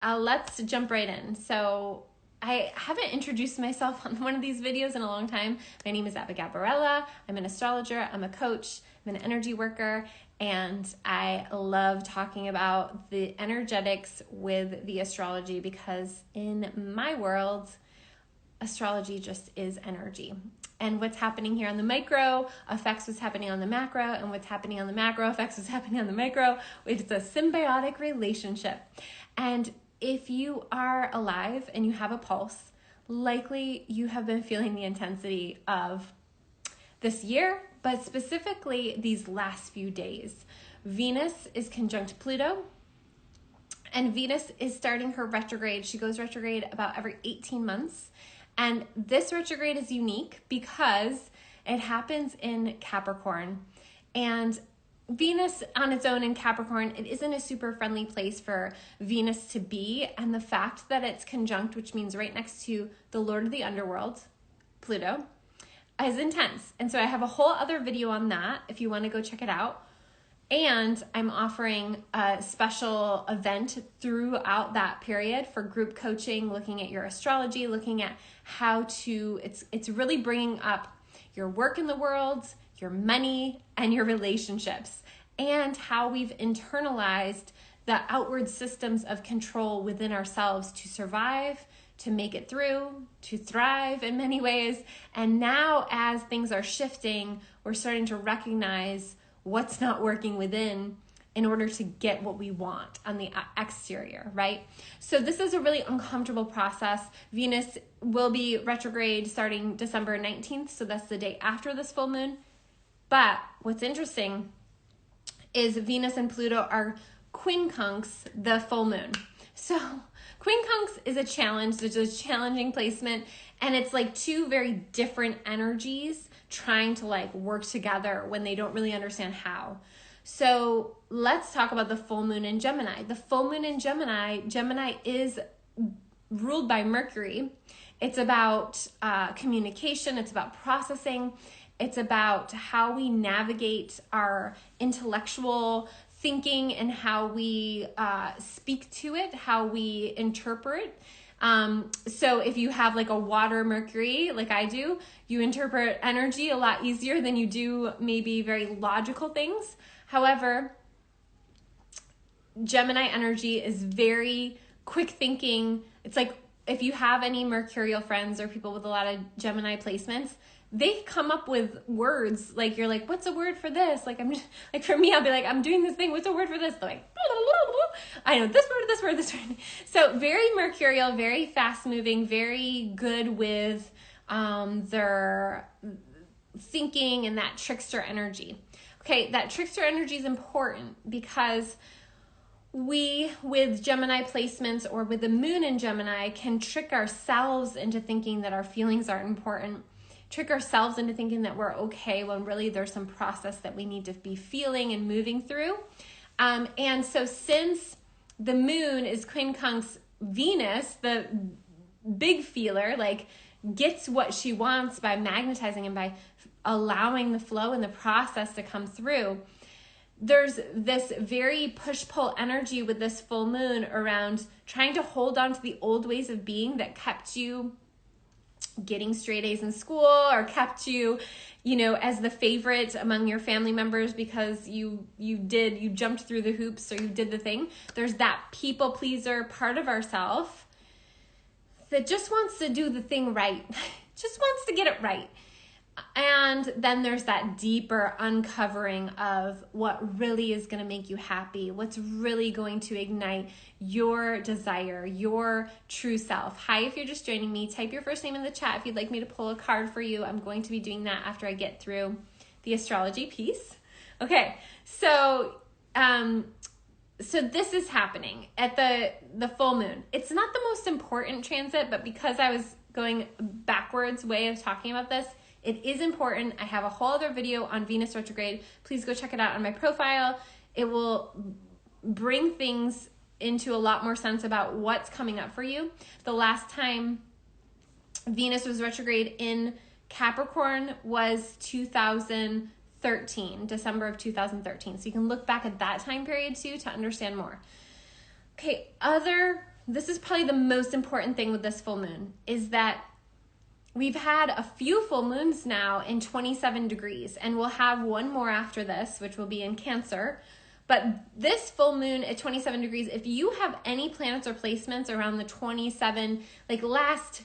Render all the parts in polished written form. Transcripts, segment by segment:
let's jump right in. So I haven't introduced myself on one of these videos in a long time. My name is Abby Gabarella. I'm an astrologer. I'm a coach. I'm an energy worker. And I love talking about the energetics with the astrology because in my world, astrology just is energy. And what's happening here on the micro affects what's happening on the macro, and what's happening on the macro affects what's happening on the micro. It's a symbiotic relationship. And if you are alive and you have a pulse, likely you have been feeling the intensity of this year, but specifically these last few days. Venus is conjunct Pluto, and Venus is starting her retrograde. She goes retrograde about every 18 months. And this retrograde is unique because it happens in Capricorn. And Venus on its own in Capricorn, it isn't a super friendly place for Venus to be. And the fact that it's conjunct, which means right next to the Lord of the Underworld, Pluto, is intense. And so I have a whole other video on that if you want to go check it out. And I'm offering a special event throughout that period for group coaching, looking at your astrology, looking at how to, it's really bringing up your work in the world, your money, and your relationships, and how we've internalized the outward systems of control within ourselves to survive, to make it through, to thrive in many ways. And now as things are shifting, we're starting to recognize what's not working within in order to get what we want on the exterior, right? So this is a really uncomfortable process. Venus will be retrograde starting December 19th, so that's the day after this full moon. But what's interesting is Venus and Pluto are quincunx the full moon. So quincunx is a challenge, it's a challenging placement, and it's like two very different energies trying to like work together when they don't really understand how. So let's talk about the full moon in Gemini. The full moon in Gemini is ruled by Mercury. It's about communication, it's about processing, it's about how we navigate our intellectual thinking and how we speak to it, how we interpret. So if you have like a water Mercury, like I do, you interpret energy a lot easier than you do maybe very logical things. However, Gemini energy is very quick thinking. It's like if you have any Mercurial friends or people with a lot of Gemini placements, they come up with words like you're like, what's a word for this? Like I'm just, like for me, I'll be like, I'm doing this thing. What's a word for this? They're like, blah, blah, blah. I know this word, this word, this word. So very Mercurial, very fast moving, very good with their thinking and that trickster energy. Okay, that trickster energy is important because we, with Gemini placements or with the moon in Gemini, can trick ourselves into thinking that our feelings aren't important, trick ourselves into thinking that we're okay when really there's some process that we need to be feeling and moving through. And so since the moon is quincunx Venus, the big feeler, like gets what she wants by magnetizing and by allowing the flow and the process to come through, there's this very push-pull energy with this full moon around trying to hold on to the old ways of being that kept you getting straight A's in school or kept you, as the favorite among your family members because you jumped through the hoops or you did the thing. There's that people pleaser part of ourselves that just wants to do the thing right, just wants to get it right. And then there's that deeper uncovering of what really is going to make you happy, what's really going to ignite your desire, your true self. Hi, if you're just joining me, type your first name in the chat if you'd like me to pull a card for you. I'm going to be doing that after I get through the astrology piece. Okay, so this is happening at the full moon. It's not the most important transit, but because I was going backwards way of talking about this, it is important. I have a whole other video on Venus retrograde. Please go check it out on my profile. It will bring things into a lot more sense about what's coming up for you. The last time Venus was retrograde in Capricorn was 2013, December of 2013. So you can look back at that time period too to understand more. Okay, other this is probably the most important thing with this full moon, is that we've had a few full moons now in 27 degrees, and we'll have one more after this, which will be in Cancer. But this full moon at 27 degrees, if you have any planets or placements around the 27, like last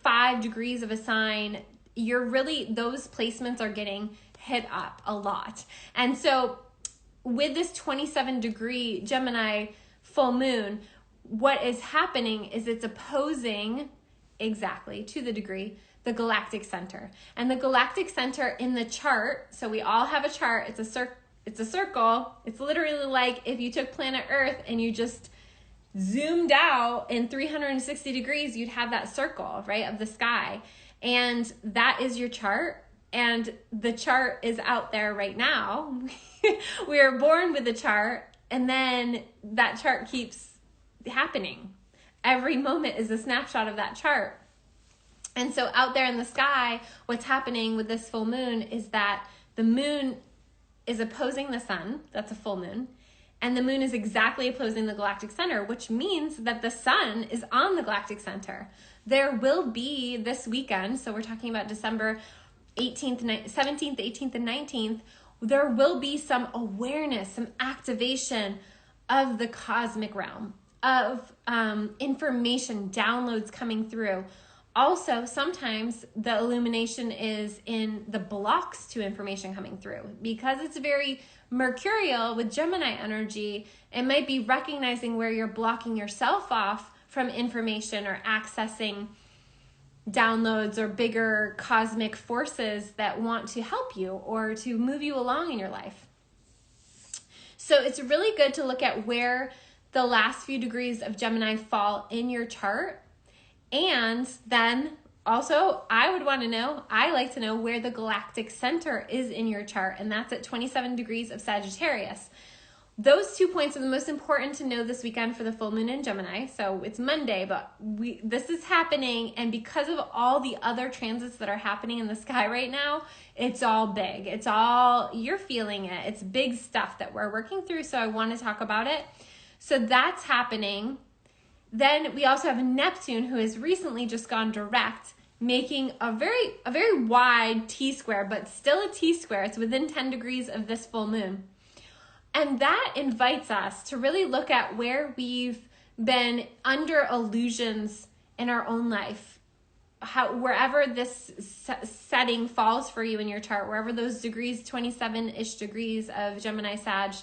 5 degrees of a sign, those placements are getting hit up a lot. And so with this 27 degree Gemini full moon, what is happening is it's opposing exactly to the degree the galactic center. And the galactic center in the chart, so we all have a chart, it's a circle. It's literally like if you took planet Earth and you just zoomed out in 360 degrees, you'd have that circle, right, of the sky. And that is your chart. And the chart is out there right now. We are born with the chart, and then that chart keeps happening. Every moment is a snapshot of that chart. And so out there in the sky, what's happening with this full moon is that the moon is opposing the sun. That's a full moon. And the moon is exactly opposing the galactic center, which means that the sun is on the galactic center. There will be this weekend, so we're talking about December 18th, 17th, 18th, and 19th, there will be some awareness, some activation of the cosmic realm, of information, downloads coming through. Also, sometimes the illumination is in the blocks to information coming through. Because it's very mercurial with Gemini energy, it might be recognizing where you're blocking yourself off from information or accessing downloads or bigger cosmic forces that want to help you or to move you along in your life. So it's really good to look at where the last few degrees of Gemini fall in your chart. And then also, I like to know where the galactic center is in your chart, and that's at 27 degrees of Sagittarius. Those 2 points are the most important to know this weekend for the full moon in Gemini. So it's Monday, but this is happening, and because of all the other transits that are happening in the sky right now, it's all big. You're feeling it. It's big stuff that we're working through, so I want to talk about it. So that's happening. Then we also have Neptune, who has recently just gone direct, making a very wide T-square, but still a T-square. It's within 10 degrees of this full moon. And that invites us to really look at where we've been under illusions in our own life. Wherever this setting falls for you in your chart, wherever those degrees, 27-ish degrees of Gemini Sag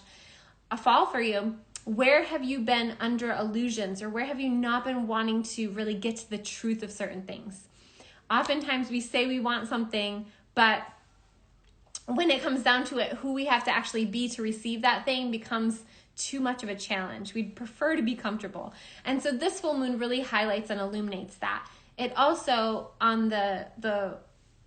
fall for you, where have you been under illusions, or where have you not been wanting to really get to the truth of certain things? Oftentimes we say we want something, but when it comes down to it, who we have to actually be to receive that thing becomes too much of a challenge. We'd prefer to be comfortable. And so this full moon really highlights and illuminates that. It also, on the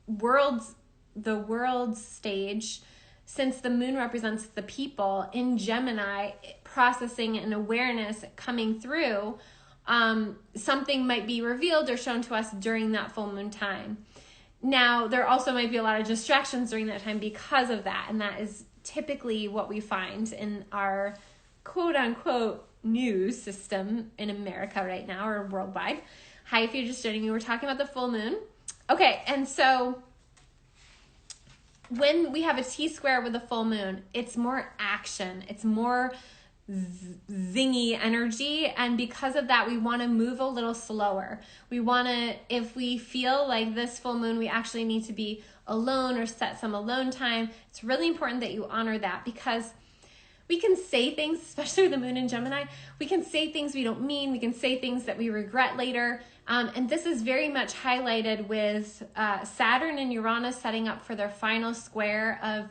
world stage, since the moon represents the people in Gemini, processing and awareness coming through, something might be revealed or shown to us during that full moon time. Now, there also might be a lot of distractions during that time because of that, and that is typically what we find in our quote-unquote news system in America right now, or worldwide. Hi, if you're just joining me, we're talking about the full moon. Okay, and so when we have a T-square with a full moon, it's more action, it's more zingy energy, and because of that we want to move a little slower. We want to, if we feel like this full moon we actually need to be alone or set some alone time, it's really important that you honor that, because we can say things, especially with the moon in Gemini, we can say things we don't mean, we can say things that we regret later, and this is very much highlighted with Saturn and Uranus setting up for their final square of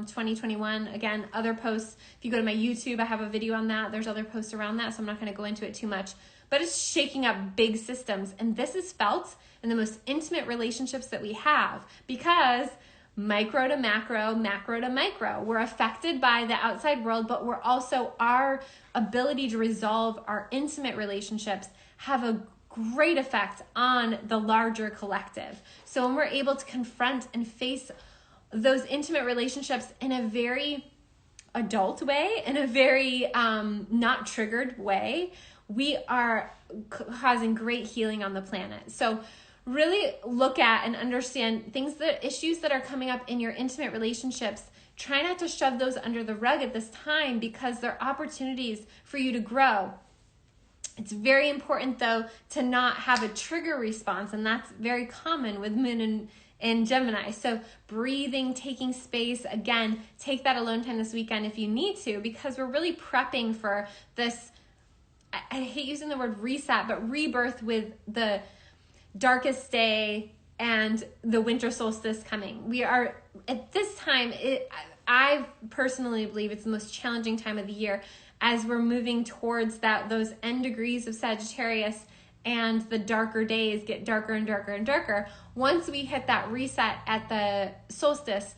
2021. Again, other posts, if you go to my YouTube, I have a video on that. There's other posts around that, so I'm not going to go into it too much. But it's shaking up big systems, and this is felt in the most intimate relationships that we have, because micro to macro, macro to micro, we're affected by the outside world, but we're also, our ability to resolve our intimate relationships have a great effect on the larger collective. So when we're able to confront and face those intimate relationships in a very adult way, in a very not triggered way, we are causing great healing on the planet. So really look at and understand issues that are coming up in your intimate relationships. Try not to shove those under the rug at this time, because they're opportunities for you to grow. It's very important, though, to not have a trigger response, and that's very common with Moon in Gemini. So breathing, taking space, again, take that alone time this weekend if you need to, because we're really prepping for this, I hate using the word reset, but rebirth with the darkest day and the winter solstice coming. We are, at this time, I personally believe it's the most challenging time of the year, as we're moving towards those end degrees of Sagittarius, and the darker days get darker and darker and darker. Once we hit that reset at the solstice,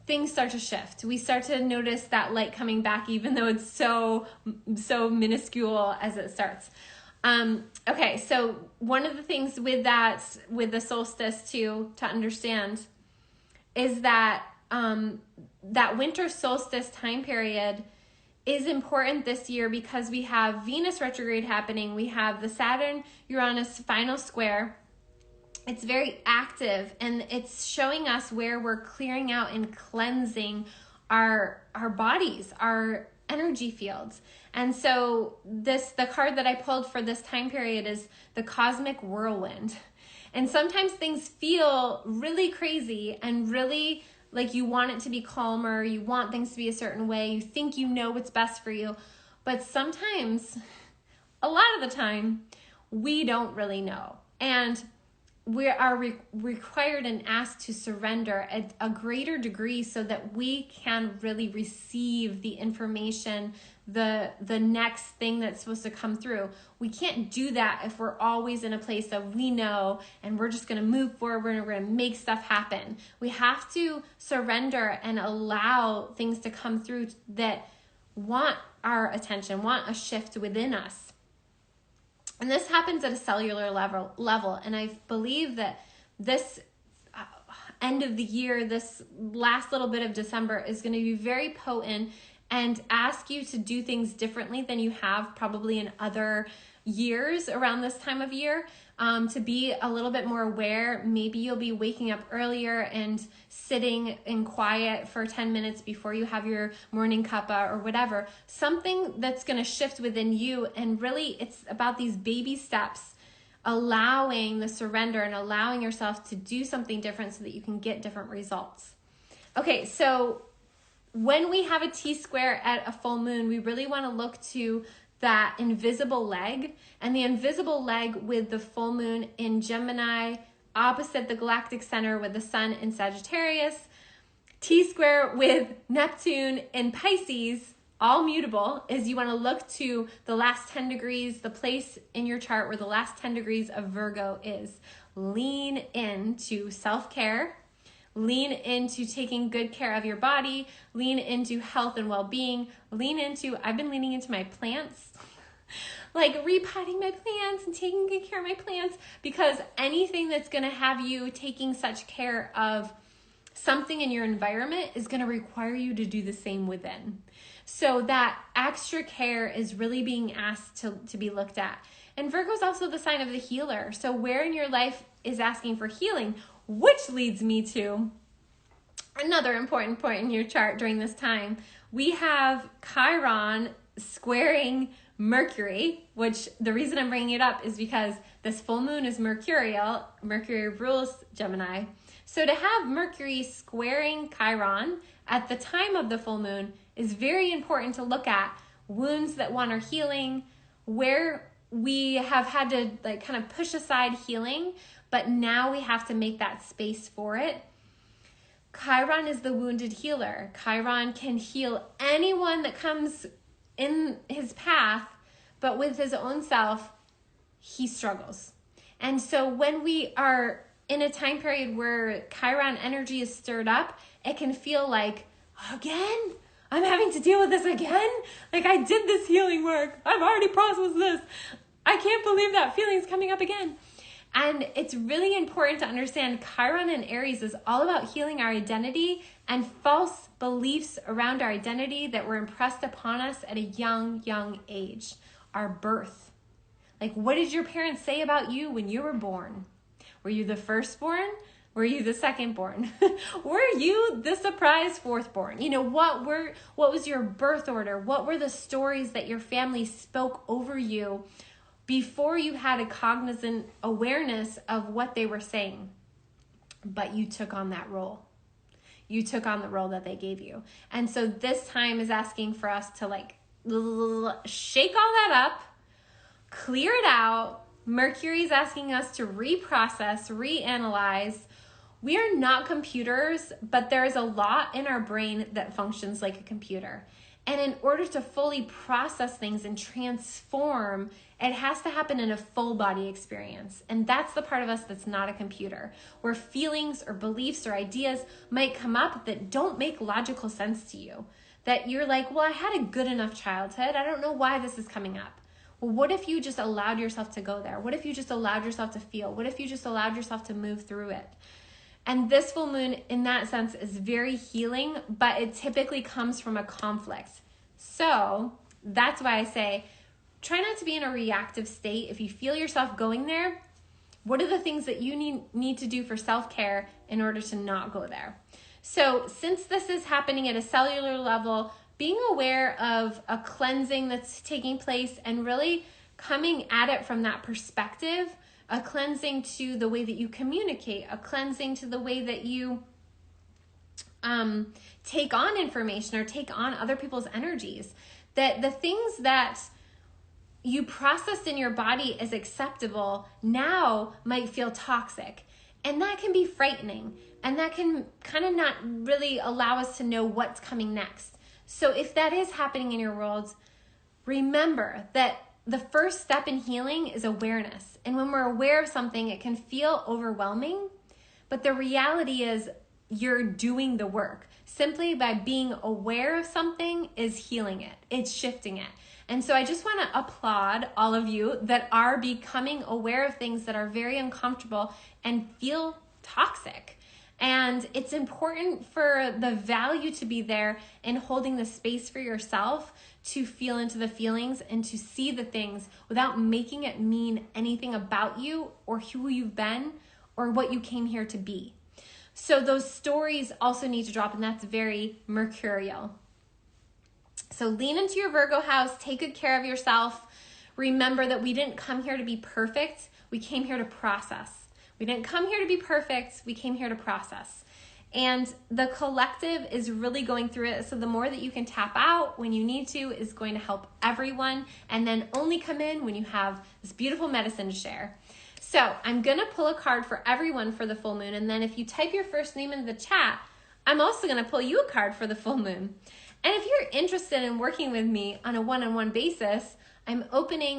things start to shift. We start to notice that light coming back, even though it's so minuscule as it starts. Okay, so one of the things with the solstice to understand is that that winter solstice time period is important this year, because we have Venus retrograde happening. We have the Saturn-Uranus final square. It's very active, and it's showing us where we're clearing out and cleansing our bodies, our energy fields. And so the card that I pulled for this time period is the Cosmic Whirlwind. And sometimes things feel really crazy and really like you want it to be calmer, you want things to be a certain way, you think you know what's best for you. But sometimes, a lot of the time, we don't really know. And we are required and asked to surrender at a greater degree so that we can really receive the information, the next thing that's supposed to come through. We can't do that if we're always in a place of we know and we're just going to move forward and we're going to make stuff happen. We have to surrender and allow things to come through that want our attention, want a shift within us. And this happens at a cellular level. And I believe that this end of the year, this last little bit of December, is going to be very potent and ask you to do things differently than you have probably in other years around this time of year, to be a little bit more aware. Maybe you'll be waking up earlier and sitting in quiet for 10 minutes before you have your morning cuppa or whatever. Something that's going to shift within you, and really it's about these baby steps, allowing the surrender and allowing yourself to do something different so that you can get different results. Okay, so when we have a T-square at a full moon, we really want to look to that invisible leg, and the invisible leg with the full moon in Gemini opposite the galactic center with the sun in Sagittarius, T-square with Neptune in Pisces, all mutable, is you want to look to the last 10 degrees, the place in your chart where the last 10 degrees of Virgo is. Lean into self-care. Lean into taking good care of your body. Lean into health and well-being. I've been leaning into my plants, like repotting my plants and taking good care of my plants, because anything that's going to have you taking such care of something in your environment is going to require you to do the same within. So that extra care is really being asked to be looked at. And Virgo is also the sign of the healer. So where in your life is asking for healing? Which leads me to another important point in your chart during this time. We have Chiron squaring Mercury, which the reason I'm bringing it up is because this full moon is mercurial. Mercury rules Gemini. So to have Mercury squaring Chiron at the time of the full moon is very important to look at wounds that want our healing, where we have had to kind of push aside healing, but now we have to make that space for it. Chiron is the wounded healer. Chiron can heal anyone that comes in his path, but with his own self, he struggles. And so when we are in a time period where Chiron energy is stirred up, it can feel like, again? I'm having to deal with this again? Like, I did this healing work. I've already processed this. I can't believe that feeling's coming up again. And it's really important to understand Chiron in Aries is all about healing our identity and false beliefs around our identity that were impressed upon us at a young age. Our birth, Like, what did your parents say about you when you were born? Were you the firstborn? Were you the secondborn? Were you the surprise fourthborn? You know, what was your birth order? What were the stories that your family spoke over you before you had a cognizant awareness of what they were saying? But you took on that role. You took on the role that they gave you. And so this time is asking for us to like shake all that up, clear it out. Mercury is asking us to reprocess, reanalyze. We are not computers, but there is a lot in our brain that functions like a computer. And in order to fully process things and transform, it has to happen in a full body experience. And that's the part of us that's not a computer, where feelings or beliefs or ideas might come up that don't make logical sense to you. That you're like, well, I had a good enough childhood. I don't know why this is coming up. Well, what if you just allowed yourself to go there? What if you just allowed yourself to feel? What if you just allowed yourself to move through it? And this full moon, in that sense, is very healing, but it typically comes from a conflict. So that's why I say, try not to be in a reactive state. If you feel yourself going there, what are the things that you need to do for self-care in order to not go there? So since this is happening at a cellular level, being aware of a cleansing that's taking place and really coming at it from that perspective, a cleansing to the way that you communicate, a cleansing to the way that you take on information or take on other people's energies. That the things that you processed in your body as acceptable now might feel toxic. And that can be frightening. And that can kind of not really allow us to know what's coming next. So if that is happening in your world, remember that the first step in healing is awareness. And when we're aware of something, it can feel overwhelming. But the reality is you're doing the work. Simply by being aware of something is healing it. It's shifting it. And so I just want to applaud all of you that are becoming aware of things that are very uncomfortable and feel toxic. And it's important for the value to be there in holding the space for yourself to feel into the feelings and to see the things without making it mean anything about you or who you've been or what you came here to be. So those stories also need to drop, and that's very mercurial. So lean into your Virgo house, take good care of yourself. Remember that we didn't come here to be perfect. We came here to process. We didn't come here to be perfect. We came here to process. And the collective is really going through it. So the more that you can tap out when you need to is going to help everyone. And then only come in when you have this beautiful medicine to share. So I'm going to pull a card for everyone for the full moon. And then if you type your first name in the chat, I'm also going to pull you a card for the full moon. And if you're interested in working with me on a one-on-one basis, I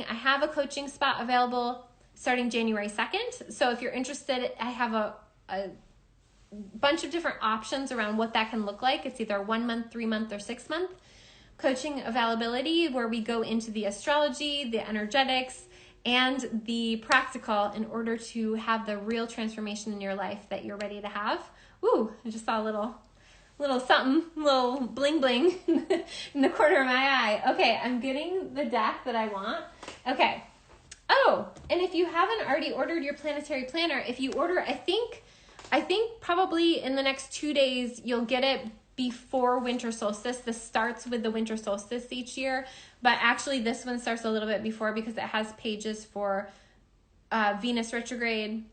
have a coaching spot available starting January 2nd. So if you're interested, I have a bunch of different options around what that can look like. It's either 1 month, 3 month, or 6 month coaching availability where we go into the astrology, the energetics, and the practical in order to have the real transformation in your life that you're ready to have. Ooh, I just saw a little something, little bling bling in the corner of my eye. Okay, I'm getting the deck that I want. Okay. Oh, and if you haven't already ordered your Planetary Planner, if you order, I think probably in the next 2 days, you'll get it before winter solstice. This starts with the winter solstice each year, but actually this one starts a little bit before because it has pages for Venus retrograde.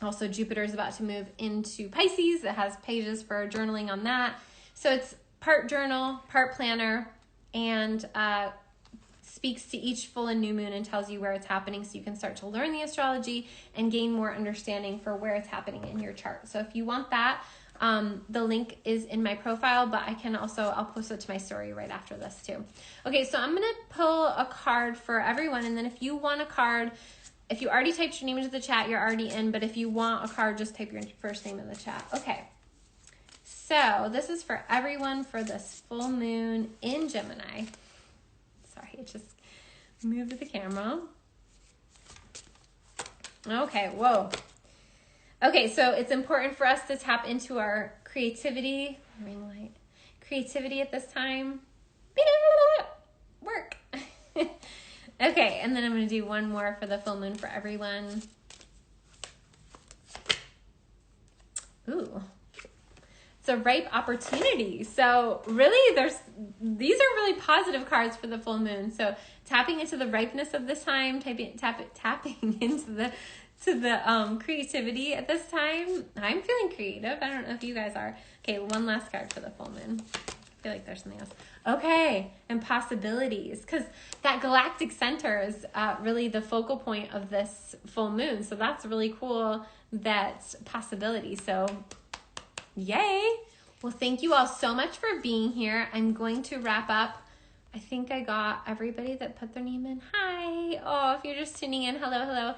Also, Jupiter is about to move into Pisces. It has pages for journaling on that. So it's part journal, part planner, and speaks to each full and new moon and tells you where it's happening so you can start to learn the astrology and gain more understanding for where it's happening in your chart. So if you want that, the link is in my profile, but I'll post it to my story right after this too. Okay, so I'm going to pull a card for everyone. And then if you want a card, if you already typed your name into the chat, you're already in. But if you want a card, just type your first name in the chat. Okay. So this is for everyone for this full moon in Gemini. Sorry, it just moved the camera. Okay, whoa. Okay, so it's important for us to tap into our creativity. Ring light. Creativity at this time. Work. Okay, and then I'm going to do one more for the full moon for everyone. Ooh. It's a ripe opportunity. So really these are really positive cards for the full moon. So tapping into the ripeness of this time, tapping into the creativity at this time. I'm feeling creative. I don't know if you guys are. Okay, one last card for the full moon. I feel like there's something else. Okay, and possibilities, because that galactic center is really the focal point of this full moon. So that's really cool. That's possibility. So yay. Well, thank you all so much for being here. I'm going to wrap up. I think I got everybody that put their name in. Hi. Oh, if you're just tuning in, hello.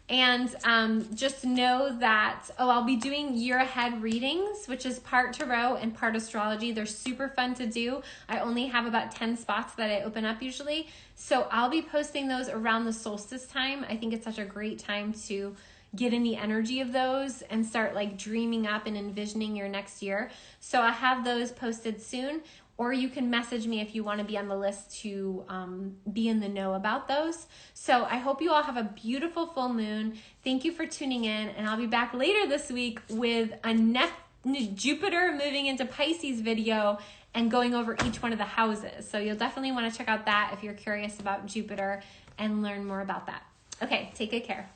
And just know that, I'll be doing year ahead readings, which is part tarot and part astrology. They're super fun to do. I only have about 10 spots that I open up usually. So I'll be posting those around the solstice time. I think it's such a great time to get in the energy of those and start like dreaming up and envisioning your next year. So I have those posted soon, or you can message me if you want to be on the list to be in the know about those. So I hope you all have a beautiful full moon. Thank you for tuning in, and I'll be back later this week with a Jupiter moving into Pisces video and going over each one of the houses. So you'll definitely want to check out that if you're curious about Jupiter and learn more about that. Okay, take good care.